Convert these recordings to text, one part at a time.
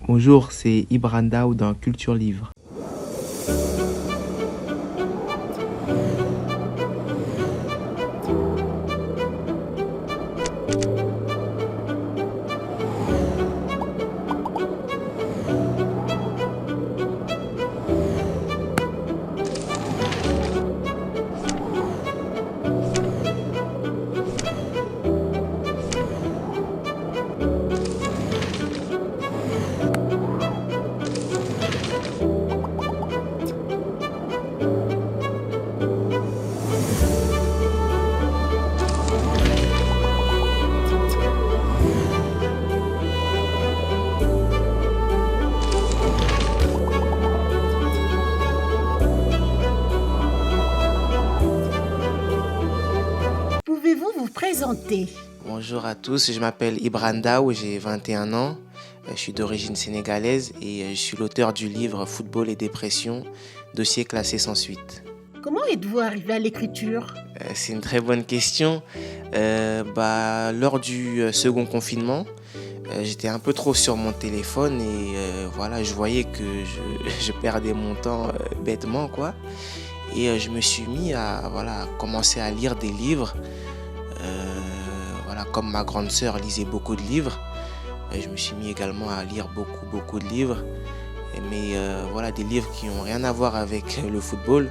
Bonjour, c'est Ibrandao dans Culture Livre. Pouvez-vous vous présenter? Bonjour à tous, je m'appelle Ibrandao, j'ai 21 ans, je suis d'origine sénégalaise et je suis l'auteur du livre Football et dépression, dossier classé sans suite. Comment êtes-vous arrivé à l'écriture? C'est une très bonne question. Lors du second confinement, j'étais un peu trop sur mon téléphone et voilà, je voyais que je perdais mon temps bêtement, quoi. Et je me suis mis à commencer à lire des livres. Comme ma grande sœur lisait beaucoup de livres, je me suis mis également à lire beaucoup de livres. Mais des livres qui n'ont rien à voir avec le football,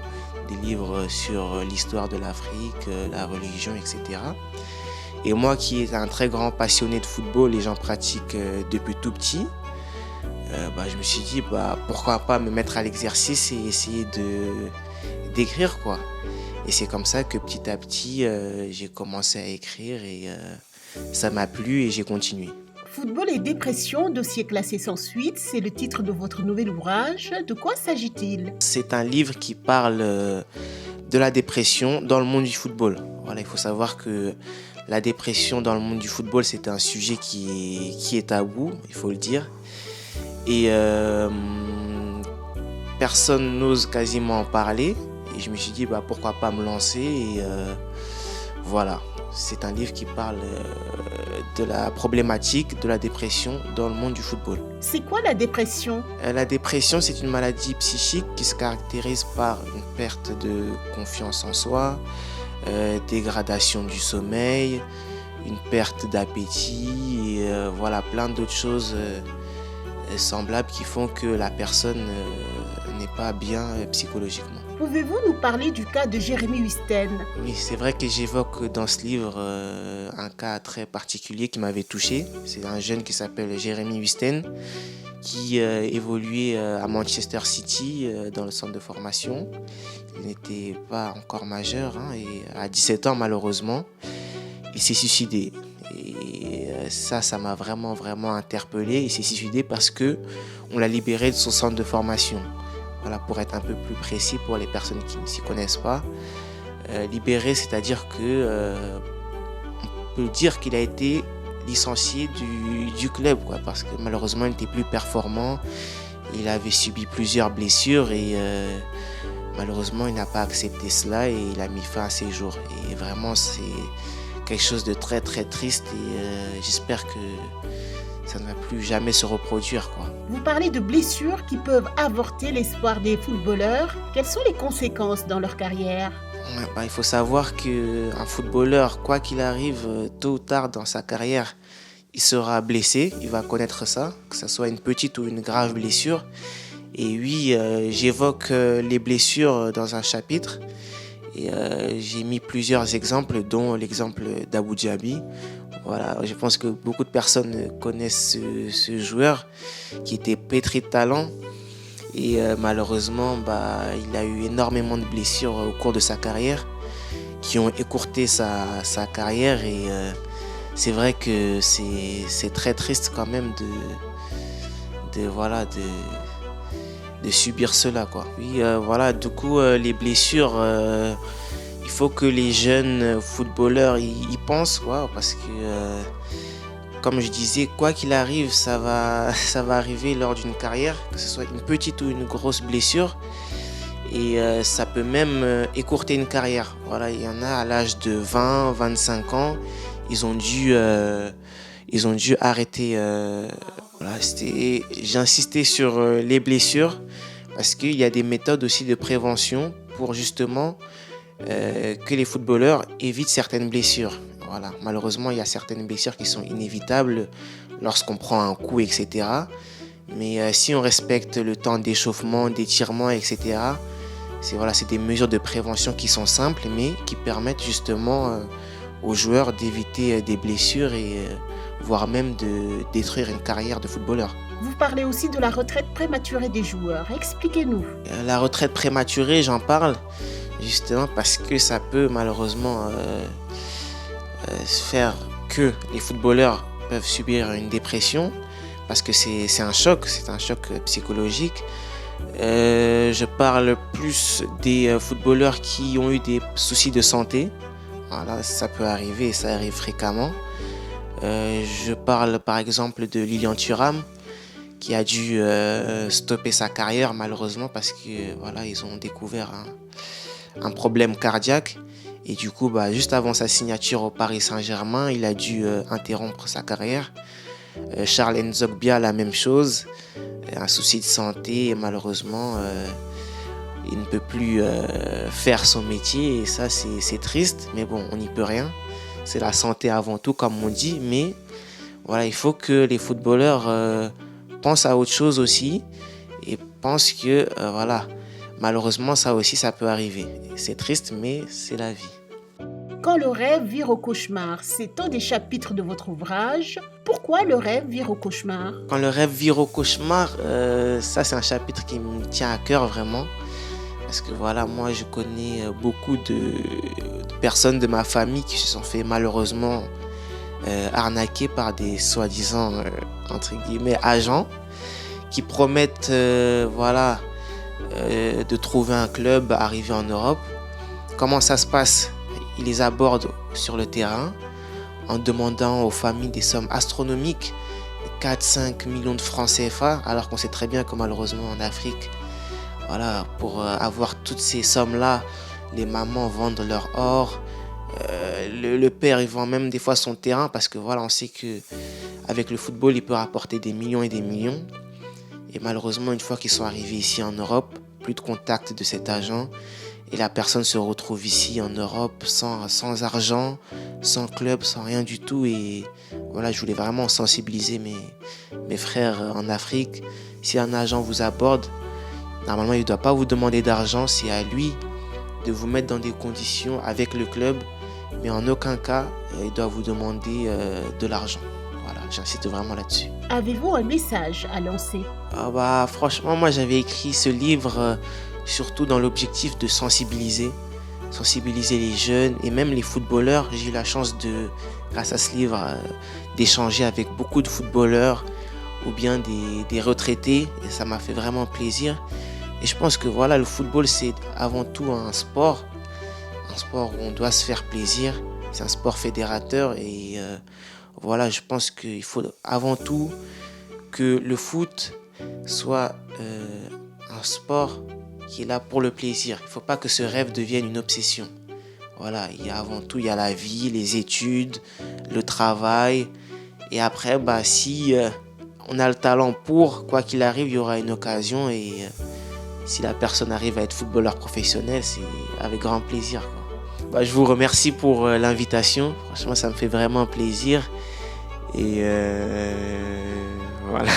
des livres sur l'histoire de l'Afrique, la religion, etc. Et moi qui est un très grand passionné de football et j'en pratique depuis tout petit, je me suis dit pourquoi pas me mettre à l'exercice et essayer d'écrire, quoi. Et c'est comme ça que petit à petit j'ai commencé à écrire et ça m'a plu et j'ai continué. Football et dépression, dossier classé sans suite, c'est le titre de votre nouvel ouvrage. De quoi s'agit-il? C'est un livre qui parle de la dépression dans le monde du football. Voilà, il faut savoir que la dépression dans le monde du football, c'est un sujet qui est tabou, il faut le dire. Et personne n'ose quasiment en parler. Et je me suis dit, pourquoi pas me lancer et voilà. C'est un livre qui parle de la problématique de la dépression dans le monde du football. C'est quoi la dépression? La dépression, c'est une maladie psychique qui se caractérise par une perte de confiance en soi, dégradation du sommeil, une perte d'appétit et plein d'autres choses semblables qui font que la personne n'est pas bien psychologiquement. Pouvez-vous nous parler du cas de Jérémy Wisten? Oui, c'est vrai que j'évoque dans ce livre un cas très particulier qui m'avait touché. C'est un jeune qui s'appelle Jérémy Wisten qui évoluait à Manchester City dans le centre de formation. Il n'était pas encore majeur et à 17 ans malheureusement, il s'est suicidé. Et ça m'a vraiment interpellé. Il s'est suicidé parce que on l'a libéré de son centre de formation. Voilà, pour être un peu plus précis pour les personnes qui ne s'y connaissent pas. Libéré, c'est-à-dire que on peut dire qu'il a été licencié du club, quoi, parce que malheureusement il n'était plus performant. Il avait subi plusieurs blessures et malheureusement il n'a pas accepté cela et il a mis fin à ses jours. Et vraiment c'est quelque chose de très triste et j'espère que ça ne va plus jamais se reproduire, quoi. Vous parlez de blessures qui peuvent avorter l'espoir des footballeurs. Quelles sont les conséquences dans leur carrière? Il faut savoir qu'un footballeur, quoi qu'il arrive, tôt ou tard dans sa carrière, il sera blessé, il va connaître ça, que ce soit une petite ou une grave blessure. Et oui, j'évoque les blessures dans un chapitre. Et j'ai mis plusieurs exemples, dont l'exemple d'Abou Diaby. Voilà, je pense que beaucoup de personnes connaissent ce joueur qui était pétri de talent. Et malheureusement, il a eu énormément de blessures au cours de sa carrière qui ont écourté sa carrière. Et c'est vrai que c'est très triste quand même de subir cela, quoi. Oui, du coup, les blessures, il faut que les jeunes footballeurs y pensent, parce que, comme je disais, quoi qu'il arrive, ça va arriver lors d'une carrière, que ce soit une petite ou une grosse blessure. Et ça peut même écourter une carrière. Voilà, il y en a à l'âge de 20, 25 ans, ils ont dû ils ont dû arrêter. Voilà, j'ai insisté sur les blessures parce qu'il y a des méthodes aussi de prévention pour justement que les footballeurs évitent certaines blessures. Voilà. Malheureusement, il y a certaines blessures qui sont inévitables lorsqu'on prend un coup, etc. Mais si on respecte le temps d'échauffement, d'étirement, etc., c'est des mesures de prévention qui sont simples, mais qui permettent justement aux joueurs d'éviter des blessures et voire même de détruire une carrière de footballeur. Vous parlez aussi de la retraite prématurée des joueurs. Expliquez-nous. La retraite prématurée, j'en parle justement parce que ça peut malheureusement faire que les footballeurs peuvent subir une dépression parce que c'est un choc psychologique. Je parle plus des footballeurs qui ont eu des soucis de santé. Voilà, ça peut arriver et ça arrive fréquemment. Je parle par exemple de Lilian Thuram qui a dû stopper sa carrière malheureusement parce que voilà, ils ont découvert un problème cardiaque et du coup juste avant sa signature au Paris Saint-Germain, il a dû interrompre sa carrière. Charles Nzokbia, la même chose, un souci de santé et malheureusement il ne peut plus faire son métier et ça c'est triste, mais bon, on n'y peut rien. C'est la santé avant tout comme on dit, mais voilà, il faut que les footballeurs pensent à autre chose aussi et pensent que voilà, malheureusement ça aussi ça peut arriver. C'est triste mais c'est la vie. Quand le rêve vire au cauchemar, c'est un des chapitres de votre ouvrage. Pourquoi le rêve vire au cauchemar? Quand le rêve vire au cauchemar, ça c'est un chapitre qui me tient à cœur vraiment. Parce que voilà, moi je connais beaucoup de personnes de ma famille qui se sont fait malheureusement arnaquer par des soi-disant entre guillemets agents qui promettent de trouver un club arrivé en Europe. Comment ça se passe? Ils les abordent sur le terrain en demandant aux familles des sommes astronomiques, 4-5 millions de francs CFA, alors qu'on sait très bien que malheureusement en Afrique, voilà, pour avoir toutes ces sommes-là, les mamans vendent leur or, le père il vend même des fois son terrain parce que voilà, on sait que avec le football il peut rapporter des millions et des millions. Et malheureusement, une fois qu'ils sont arrivés ici en Europe, plus de contact de cet agent et la personne se retrouve ici en Europe sans argent, sans club, sans rien du tout. Et voilà, je voulais vraiment sensibiliser mes frères en Afrique. Si un agent vous aborde, normalement, il ne doit pas vous demander d'argent, c'est à lui de vous mettre dans des conditions avec le club, mais en aucun cas, il doit vous demander de l'argent. Voilà, j'insiste vraiment là-dessus. Avez-vous un message à lancer? Franchement, moi j'avais écrit ce livre surtout dans l'objectif de sensibiliser les jeunes et même les footballeurs. J'ai eu la chance grâce à ce livre, d'échanger avec beaucoup de footballeurs ou bien des retraités et ça m'a fait vraiment plaisir. Et je pense que voilà, le football c'est avant tout un sport où on doit se faire plaisir. C'est un sport fédérateur et voilà, je pense qu'il faut avant tout que le foot soit un sport qui est là pour le plaisir. Il ne faut pas que ce rêve devienne une obsession. Voilà, avant tout, il y a la vie, les études, le travail. Et après, si on a le talent pour, quoi qu'il arrive, il y aura une occasion. Et si la personne arrive à être footballeur professionnel, c'est avec grand plaisir, quoi. Je vous remercie pour l'invitation. Franchement, ça me fait vraiment plaisir. Et voilà.